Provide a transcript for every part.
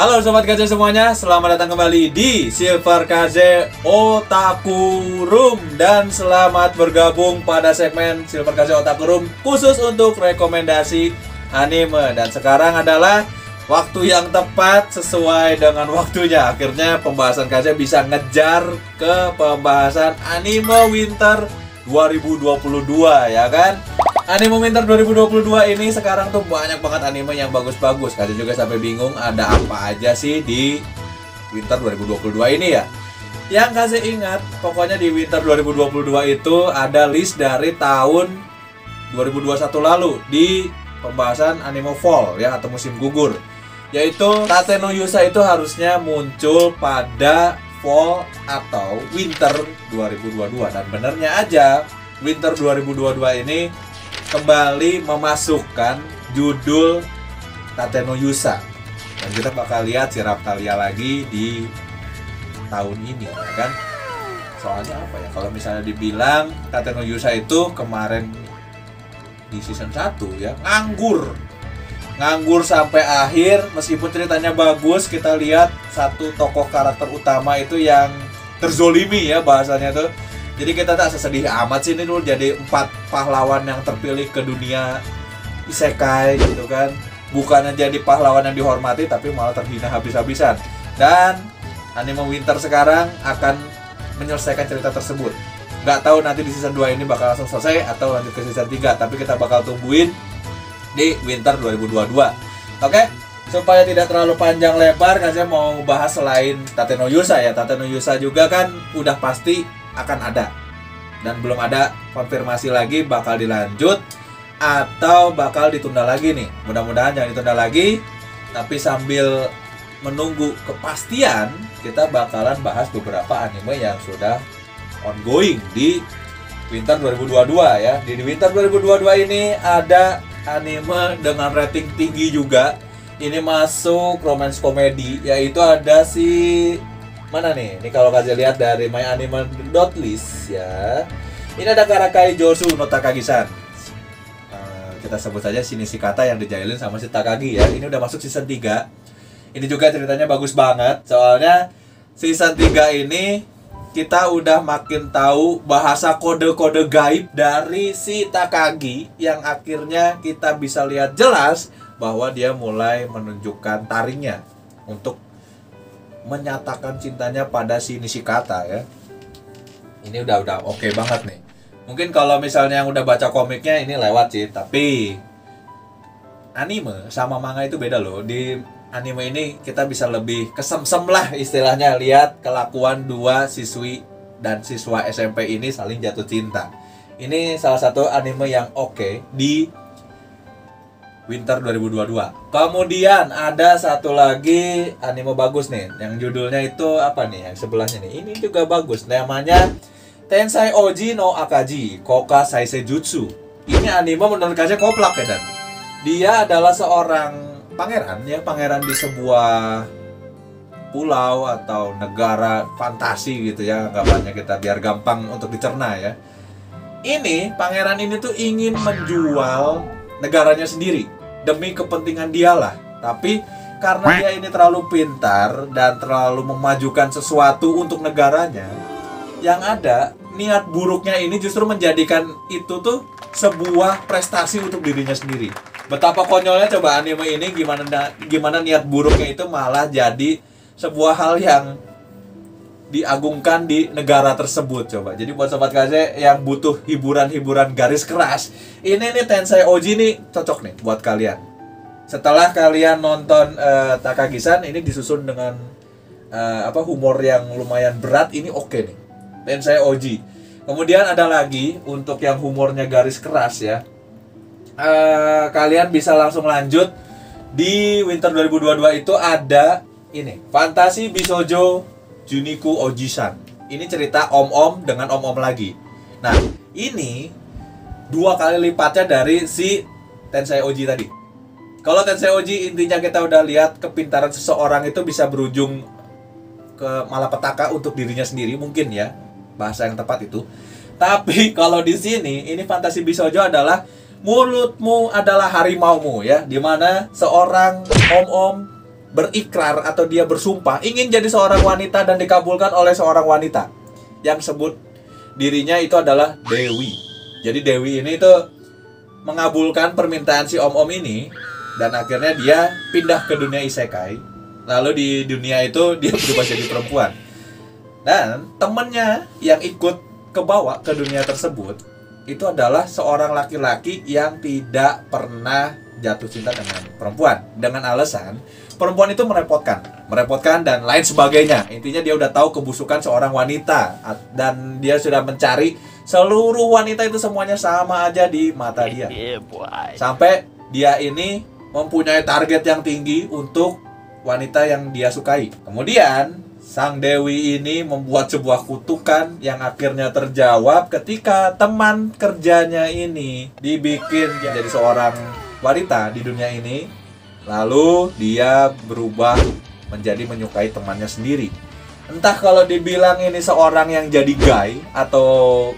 Halo Sobat KZ semuanya, selamat datang kembali di Silver KZ Otaku Room. Dan selamat bergabung pada segmen Silver KZ Otaku Room khusus untuk rekomendasi anime. Dan sekarang adalah waktu yang tepat sesuai dengan waktunya. Akhirnya pembahasan KZ bisa ngejar ke pembahasan anime Winter 2022, ya kan? Anime Winter 2022 ini sekarang tuh banyak banget anime yang bagus-bagus. Kalian juga sampai bingung ada apa aja sih di Winter 2022 ini ya. Yang kasih ingat, pokoknya di Winter 2022 itu ada list dari tahun 2021 lalu di pembahasan anime fall ya, atau musim gugur. Yaitu Tate no Yusa itu harusnya muncul pada fall atau winter 2022. Dan benernya aja Winter 2022 ini kembali memasukkan judul Tate no Yusa. Dan kita bakal lihat si Raphtalia lagi di tahun ini, ya kan? Soalnya apa ya, kalau misalnya dibilang Tate no Yusa itu kemarin di season 1 ya, nganggur sampai akhir. Meskipun ceritanya bagus, kita lihat satu tokoh karakter utama itu yang terzolimi ya bahasanya tuh. Jadi kita tak sesedih amat sih ini dulu jadi 4 pahlawan yang terpilih ke dunia isekai gitu kan. Bukannya jadi pahlawan yang dihormati, tapi malah terhina habis-habisan. Dan anime Winter sekarang akan menyelesaikan cerita tersebut. Nggak tahu nanti di season 2 ini bakal langsung selesai atau lanjut ke season 3, tapi kita bakal tungguin di Winter 2022. Oke? Supaya tidak terlalu panjang lebar, kan saya mau bahas selain Tate no Yusa ya. Tate no Yusa juga kan udah pasti akan ada, dan belum ada konfirmasi lagi bakal dilanjut atau bakal ditunda lagi nih. Mudah-mudahan jangan ditunda lagi, tapi sambil menunggu kepastian kita bakalan bahas beberapa anime yang sudah ongoing di Winter 2022 ya. Di Winter 2022 ini ada anime dengan rating tinggi juga. Ini masuk romance komedi, yaitu ada si mana nih? Ini kalau kalian lihat dari MyAnimeList ya. Ini ada Karakai Josu no Takagi-san. Kita sebut saja si Nishikata yang dijailin sama si Takagi ya. Ini udah masuk season 3. Ini juga ceritanya bagus banget. Soalnya season 3 ini kita udah makin tahu bahasa kode-kode gaib dari si Takagi, yang akhirnya kita bisa lihat jelas bahwa dia mulai menunjukkan taringnya untuk menyatakan cintanya pada si Nishikata ya. Ini udah oke banget nih. Mungkin kalau misalnya yang udah baca komiknya ini lewat sih, tapi anime sama manga itu beda loh. Di anime ini kita bisa lebih kesemsem lah istilahnya, lihat kelakuan dua siswi dan siswa SMP ini saling jatuh cinta. Ini salah satu anime yang oke di Winter 2022. Kemudian ada satu lagi anime bagus nih, yang judulnya itu apa nih, yang sebelahnya nih. Ini juga bagus, namanya Tensai Oji no Akaji Koka Saisejutsu. Ini anime menurut kalian koplak ya, dan dia adalah seorang pangeran ya, pangeran di sebuah pulau atau negara fantasi gitu ya, anggapannya kita biar gampang untuk dicerna ya. Ini pangeran ini tuh ingin menjual negaranya sendiri demi kepentingan dialah. Tapi karena dia ini terlalu pintar dan terlalu memajukan sesuatu untuk negaranya, yang ada niat buruknya ini justru menjadikan itu tuh sebuah prestasi untuk dirinya sendiri. Betapa konyolnya coba anime ini, gimana niat buruknya itu malah jadi sebuah hal yang diagungkan di negara tersebut coba. Jadi buat sobat KZ yang butuh hiburan-hiburan garis keras, ini nih Tensai Oji nih cocok nih buat kalian. Setelah kalian nonton Takagi-san, ini disusun dengan humor yang lumayan berat, ini oke nih. Tensai Oji. Kemudian ada lagi untuk yang humornya garis keras ya. Kalian bisa langsung lanjut di Winter 2022 itu ada ini, Fantasy Bisoujo Juniku Oji-san. Ini cerita om-om dengan om-om lagi. Nah, ini 2 kali lipatnya dari si Tensai Oji tadi. Kalau Tensai Oji intinya kita udah lihat kepintaran seseorang itu bisa berujung ke malapetaka untuk dirinya sendiri, mungkin ya bahasa yang tepat itu. Tapi kalau di sini ini Fantasy Bisoujo adalah mulutmu adalah harimaumu ya, dimana seorang om-om berikrar atau dia bersumpah ingin jadi seorang wanita dan dikabulkan oleh seorang wanita yang sebut dirinya itu adalah Dewi. Jadi Dewi ini tuh mengabulkan permintaan si om-om ini dan akhirnya dia pindah ke dunia isekai. Lalu di dunia itu dia berubah jadi perempuan. Dan temennya yang ikut kebawa ke dunia tersebut itu adalah seorang laki-laki yang tidak pernah jatuh cinta dengan perempuan dengan alasan perempuan itu merepotkan dan lain sebagainya. Intinya dia udah tahu kebusukan seorang wanita dan dia sudah mencari seluruh wanita itu semuanya sama aja di mata dia. Sampai dia ini mempunyai target yang tinggi untuk wanita yang dia sukai. Kemudian sang Dewi ini membuat sebuah kutukan yang akhirnya terjawab ketika teman kerjanya ini dibikin jadi seorang wanita di dunia ini. Lalu dia berubah menjadi menyukai temannya sendiri. Entah kalau dibilang ini seorang yang jadi gay atau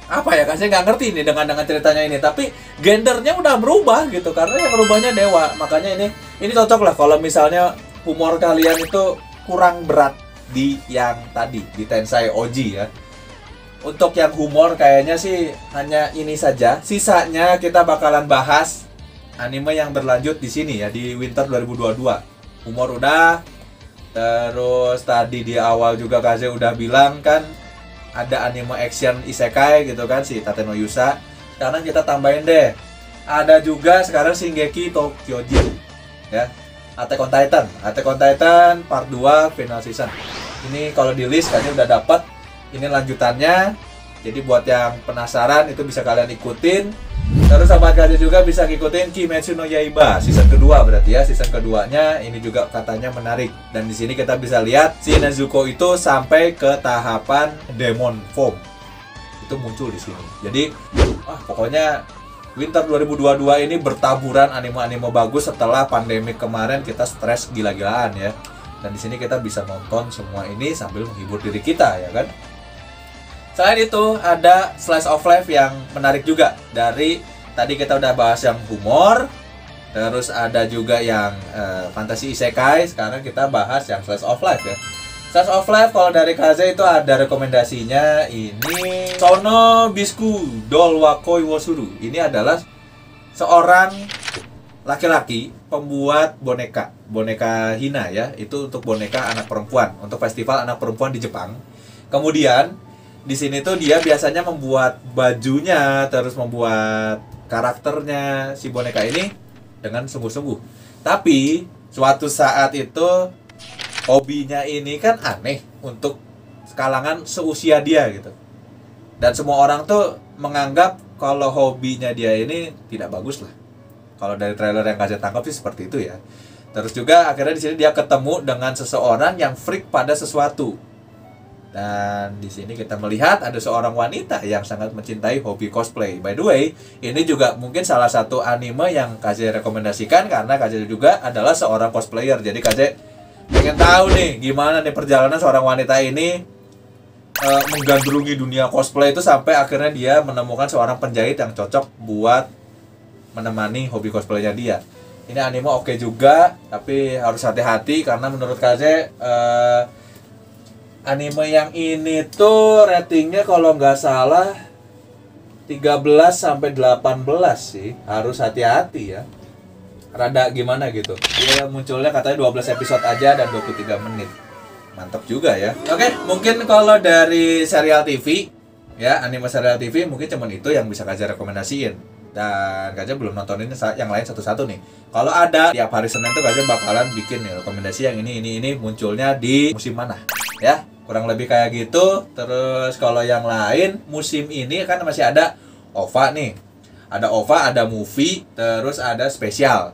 apa ya, kan saya nggak ngerti ini dengan ceritanya ini. Tapi gendernya udah berubah gitu karena yang berubahnya dewa. Makanya ini cocok lah kalau misalnya humor kalian itu kurang berat di yang tadi di Tensai Oji ya. Untuk yang humor kayaknya sih hanya ini saja. Sisanya kita bakalan bahas anime yang berlanjut di sini ya di Winter 2022. Humor udah. Terus tadi di awal juga Kaze udah bilang kan ada anime action isekai gitu kan si Tate no Yusa. Sekarang kita tambahin deh. Ada juga sekarang Shingeki no Kyojin ya. Attack on Titan part 2 final season. Ini kalau di list kayaknya udah dapat. Ini lanjutannya. Jadi buat yang penasaran itu bisa kalian ikutin. Terus sahabat Kaze juga bisa ngikutin Kimetsu no Yaiba season kedua berarti ya. Season keduanya ini juga katanya menarik. Dan di sini kita bisa lihat si Nezuko itu sampai ke tahapan Demon Form. Itu muncul di sini. Jadi pokoknya Winter 2022 ini bertaburan anime-anime bagus setelah pandemi kemarin kita stres gila-gilaan ya. Dan di sini kita bisa nonton semua ini sambil menghibur diri kita ya kan. Selain itu ada slice of life yang menarik juga. Dari tadi kita udah bahas yang humor, terus ada juga yang fantasi isekai. Sekarang kita bahas yang slice of life ya. Slice of life kalau dari Kaze itu ada rekomendasinya ini Sono Bisku Doll wa Koi wo Suru. Ini adalah seorang laki-laki pembuat boneka hina ya. Itu untuk boneka anak perempuan, untuk festival anak perempuan di Jepang. Kemudian di sini tuh dia biasanya membuat bajunya, terus membuat karakternya si boneka ini dengan sungguh-sungguh. Tapi suatu saat itu hobinya ini kan aneh untuk kalangan seusia dia gitu. Dan semua orang tuh menganggap kalau hobinya dia ini tidak bagus lah. Kalau dari trailer yang Kaze tangkap sih seperti itu ya. Terus juga akhirnya di sini dia ketemu dengan seseorang yang freak pada sesuatu. Dan di sini kita melihat ada seorang wanita yang sangat mencintai hobi cosplay. By the way, ini juga mungkin salah satu anime yang Kaze rekomendasikan karena Kaze juga adalah seorang cosplayer. Jadi Kaze pengen tahu nih gimana nih perjalanan seorang wanita ini menggandrungi dunia cosplay itu sampai akhirnya dia menemukan seorang penjahit yang cocok buat menemani hobi cosplaynya dia. Ini anime oke juga, tapi harus hati-hati karena menurut Kaze anime yang ini tuh ratingnya kalau nggak salah 13 sampai 18 sih. Harus hati-hati ya. Rada gimana gitu. Dia munculnya katanya 12 episode aja dan 23 menit. Mantap juga ya. Oke, mungkin kalau dari serial TV ya, anime serial TV mungkin cuman itu yang bisa Kaze rekomendasiin. Dan Kaze belum nontonin yang lain satu-satu nih. Kalau ada tiap hari Senin tuh Kaze bakalan bikin nih rekomendasi yang ini munculnya di musim mana ya. Kurang lebih kayak gitu. Terus kalau yang lain musim ini kan masih ada OVA nih. Ada OVA, ada movie, terus ada special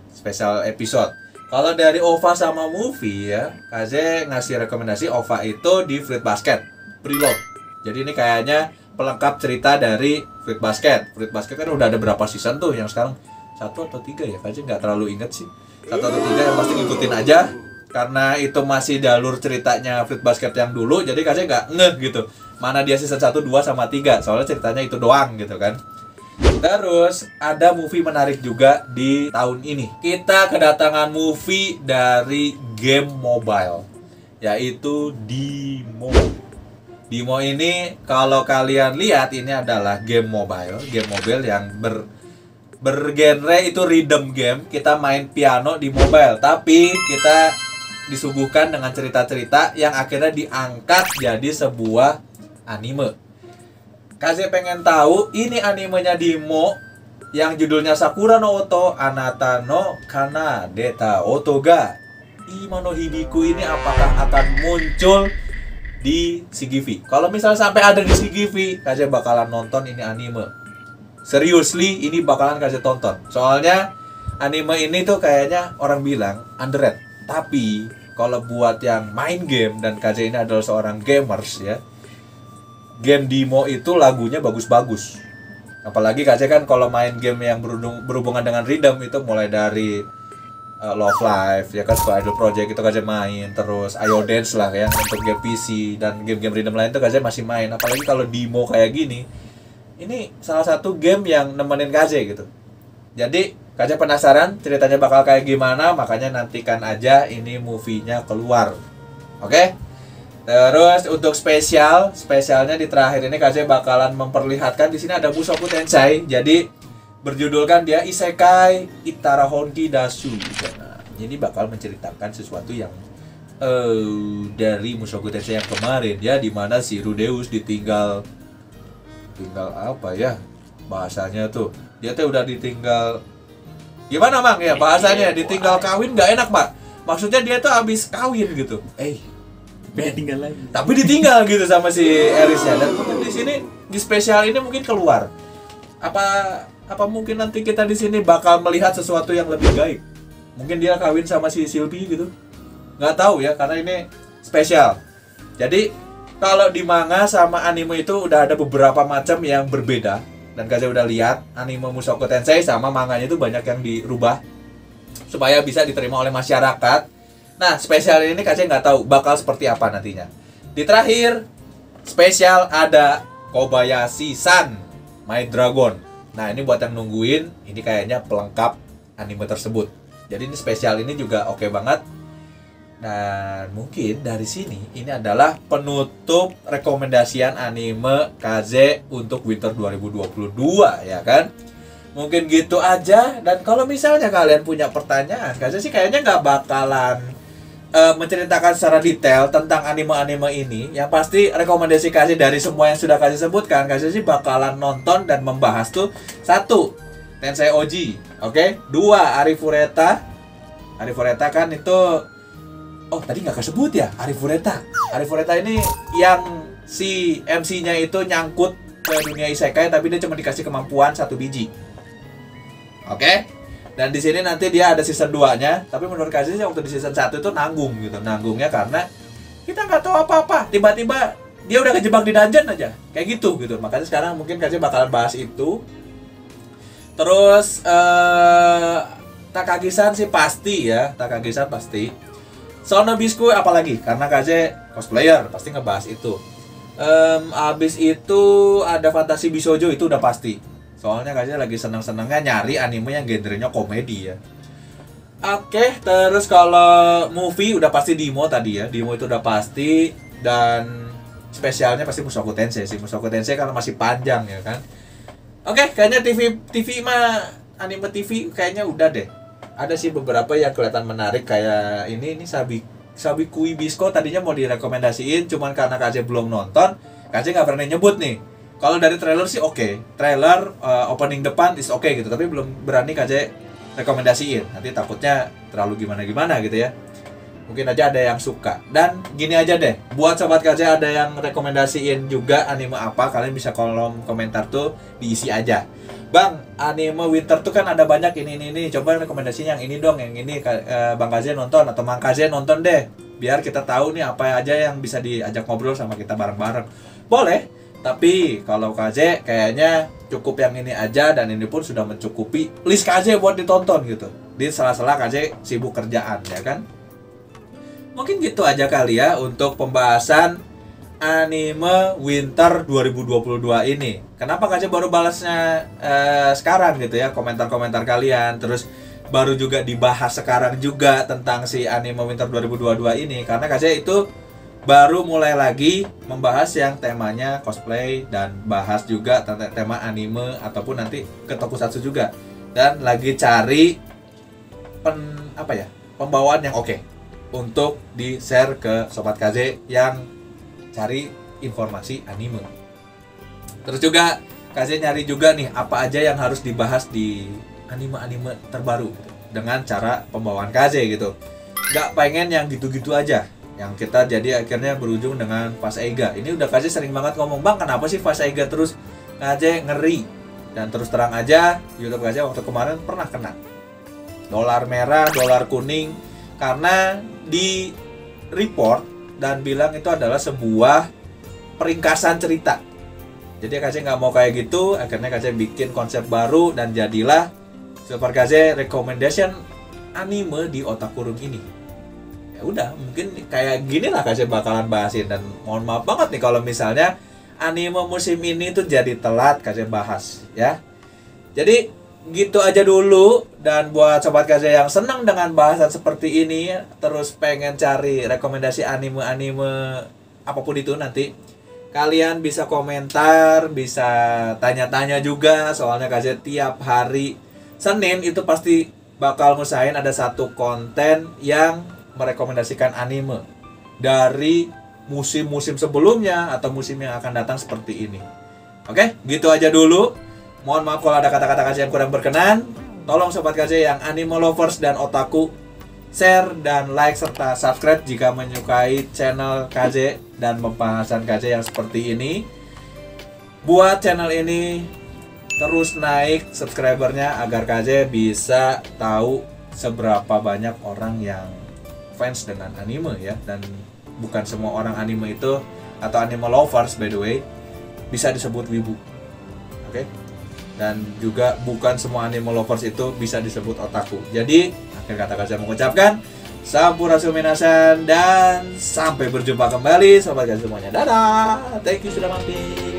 episode. Kalau dari OVA sama movie ya, Kaze ngasih rekomendasi OVA itu di Fruit Basket Preload. Jadi ini kayaknya pelengkap cerita dari Fruit Basket. Fruit Basket kan udah ada berapa season tuh, yang sekarang 1 atau 3 ya, Kaze nggak terlalu inget sih. 1 atau 3 yang pasti ngikutin aja. Karena itu masih jalur ceritanya Fruit Basket yang dulu, jadi Kaze nggak ngeh gitu mana dia season 1, 2, sama 3. Soalnya ceritanya itu doang gitu kan. Terus ada movie menarik juga di tahun ini. Kita kedatangan movie dari game mobile, yaitu Dimo. Dimo ini kalau kalian lihat ini adalah game mobile yang bergenre itu rhythm game. Kita main piano di mobile, tapi kita disuguhkan dengan cerita-cerita yang akhirnya diangkat jadi sebuah anime. Kaze pengen tahu ini animenya Dimo yang judulnya Sakura no Oto Anata no Kana Deta Otoga Ima no Hibiku ini apakah akan muncul di CGV? Kalau misalnya sampai ada di CGV, Kaze bakalan nonton ini anime. Seriously, ini bakalan Kaze tonton. Soalnya anime ini tuh kayaknya orang bilang underrated. Tapi kalau buat yang main game, dan Kaze ini adalah seorang gamers ya, game Dimo itu lagunya bagus-bagus. Apalagi Kaze kan kalau main game yang berhubungan dengan rhythm itu mulai dari Love Live ya kan, Super Idol Project itu Kaze main, terus Ayo Dance lah ya untuk game PC, dan game-game rhythm lain itu Kaze masih main. Apalagi kalau Dimo kayak gini, ini salah satu game yang nemenin Kaze gitu. Jadi Kaze penasaran ceritanya bakal kayak gimana, makanya nantikan aja ini movie-nya keluar. Oke? Terus untuk spesialnya di terakhir ini Kaze bakalan memperlihatkan di sini ada Mushoku Tensei. Jadi berjudulkan dia Isekai Itara Honki Dasu. Nah, ini bakal menceritakan sesuatu yang dari Mushoku Tensei yang kemarin ya, dimana si Rudeus tinggal apa ya bahasanya tuh, dia tuh udah ditinggal gimana Mang ya bahasanya, ditinggal kawin nggak enak Pak, maksudnya dia tuh habis kawin gitu, ditinggal lagi. Tapi ditinggal gitu sama si Erisnya. Dan mungkin di sini di spesial ini mungkin keluar. Apa mungkin nanti kita di sini bakal melihat sesuatu yang lebih gaib. Mungkin dia kawin sama si Sylvie gitu. Nggak tahu ya, karena ini spesial. Jadi kalau di manga sama anime itu udah ada beberapa macam yang berbeda. Dan Kaze udah lihat anime Mushoku Tensei sama manganya itu banyak yang dirubah supaya bisa diterima oleh masyarakat. Nah, spesial ini Kaze nggak tahu bakal seperti apa nantinya. Di terakhir, spesial ada Kobayashi-san My Dragon. Nah, ini buat yang nungguin, ini kayaknya pelengkap anime tersebut. Jadi ini spesial ini juga oke banget. Dan mungkin dari sini, ini adalah penutup rekomendasian anime Kaze untuk Winter 2022, ya kan? Mungkin gitu aja. Dan kalau misalnya kalian punya pertanyaan, Kaze sih kayaknya nggak bakalan menceritakan secara detail tentang anime-anime ini. Yang pasti rekomendasi Kaze dari semua yang sudah Kaze sebutkan, Kaze sih bakalan nonton dan membahas tuh. 1. Tensei Oji, oke? 2. Arifureta. Arifureta kan itu, oh tadi nggak kesebut ya, Arifureta. Arifureta ini yang si MC-nya itu nyangkut ke dunia isekai, tapi dia cuma dikasih kemampuan 1 biji. Oke? Dan di sini nanti dia ada season 2-nya, tapi menurut Kaze sih waktu di season 1 itu nanggung gitu. Nanggungnya karena kita nggak tahu apa-apa. Tiba-tiba dia udah kejebak di dungeon aja. Kayak gitu. Makanya sekarang mungkin Kaze bakalan bahas itu. Terus Takagi-san sih pasti ya, Takagi-san pasti. Sono Bisku apalagi, karena Kaze cosplayer, pasti ngebahas itu. Abis itu ada Fantasi Bishojo, itu udah pasti. Soalnya Kaze lagi seneng-senengnya nyari anime yang genrenya komedi ya. Oke, terus kalau movie udah pasti Dimo tadi ya. Dimo itu udah pasti. Dan spesialnya pasti Mushoku Tensei sih. Mushoku Tensei karena masih panjang ya kan. Oke, kayaknya TV mah, anime TV kayaknya udah deh. Ada sih beberapa yang kelihatan menarik kayak ini Sabikui Bisco tadinya mau direkomendasiin, cuman karena Kaze belum nonton, Kaze nggak berani nyebut nih. Kalau dari trailer sih oke. Trailer opening depan is oke gitu, tapi belum berani Kaze rekomendasiin. Nanti takutnya terlalu gimana-gimana gitu ya. Mungkin aja ada yang suka. Dan gini aja deh, buat sobat Kaze ada yang rekomendasiin juga anime apa, kalian bisa kolom komentar tuh diisi aja. Bang, anime Winter tuh kan ada banyak ini. Coba rekomendasinya yang ini dong, yang ini Bang Kaze nonton atau Mang Kaze nonton deh. Biar kita tahu nih apa aja yang bisa diajak ngobrol sama kita bareng-bareng. Boleh. Tapi kalau Kaze kayaknya cukup yang ini aja, dan ini pun sudah mencukupi list Kaze buat ditonton gitu. Di sela-sela Kaze sibuk kerjaan ya kan. Mungkin gitu aja kali ya untuk pembahasan anime Winter 2022 ini. Kenapa Kace baru balasnya sekarang gitu ya, komentar-komentar kalian, terus baru juga dibahas sekarang juga tentang si anime Winter 2022 ini, karena Kace itu baru mulai lagi membahas yang temanya cosplay dan bahas juga tentang tema anime ataupun nanti ke tokusatsu juga, dan lagi cari pembawaan yang oke untuk di share ke sobat KZ yang cari informasi anime. Terus juga KZ nyari juga nih apa aja yang harus dibahas di anime-anime terbaru gitu, dengan cara pembawaan KZ gitu. Gak pengen yang gitu-gitu aja, yang kita jadi akhirnya berujung dengan Fase Eiga. Ini udah KZ sering banget ngomong, "Bang, kenapa sih Fase Eiga terus?" KZ ngeri. Dan terus terang aja, YouTube KZ waktu kemarin pernah kena dolar merah, dolar kuning, karena di report dan bilang itu adalah sebuah peringkasan cerita. Jadi KZ nggak mau kayak gitu, akhirnya KZ bikin konsep baru dan jadilah Super KZ Recommendation Anime di Otaku Room ini. Ya udah, mungkin kayak gini lah KZ bakalan bahasin, dan mohon maaf banget nih kalau misalnya anime musim ini tuh jadi telat KZ bahas ya. Jadi gitu aja dulu, dan buat sobat KZ yang senang dengan bahasan seperti ini, terus pengen cari rekomendasi anime-anime apapun itu, nanti kalian bisa komentar, bisa tanya-tanya juga, soalnya KZ tiap hari Senin itu pasti bakal ngusahain ada satu konten yang merekomendasikan anime dari musim-musim sebelumnya atau musim yang akan datang seperti ini. Oke, gitu aja dulu. Mohon maaf kalau ada kata-kata KZ yang kurang berkenan. Tolong sobat KZ yang anime lovers dan otaku, share dan like serta subscribe jika menyukai channel KZ dan pembahasan KZ yang seperti ini. Buat channel ini terus naik subscribernya agar KZ bisa tahu seberapa banyak orang yang fans dengan anime ya, dan bukan semua orang anime itu atau anime lovers by the way bisa disebut wibu. Oke? Dan juga bukan semua anime lovers itu bisa disebut otaku. Jadi, akhir kata saya mengucapkan Sampurasun minasan dan sampai berjumpa kembali sobat KZ semuanya. Dadah. Thank you sudah mampir.